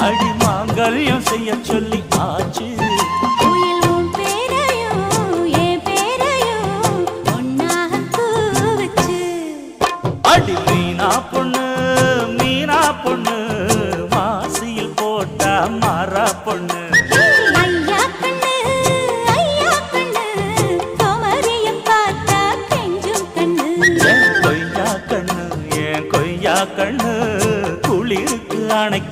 அடி மாங்கல்யம் செய்ய சொல்லி ஆச்சு. அடி மீனா பொண்ணு மீனா பொண்ணு மாசியில் போட்டா மாறா பொண்ணு.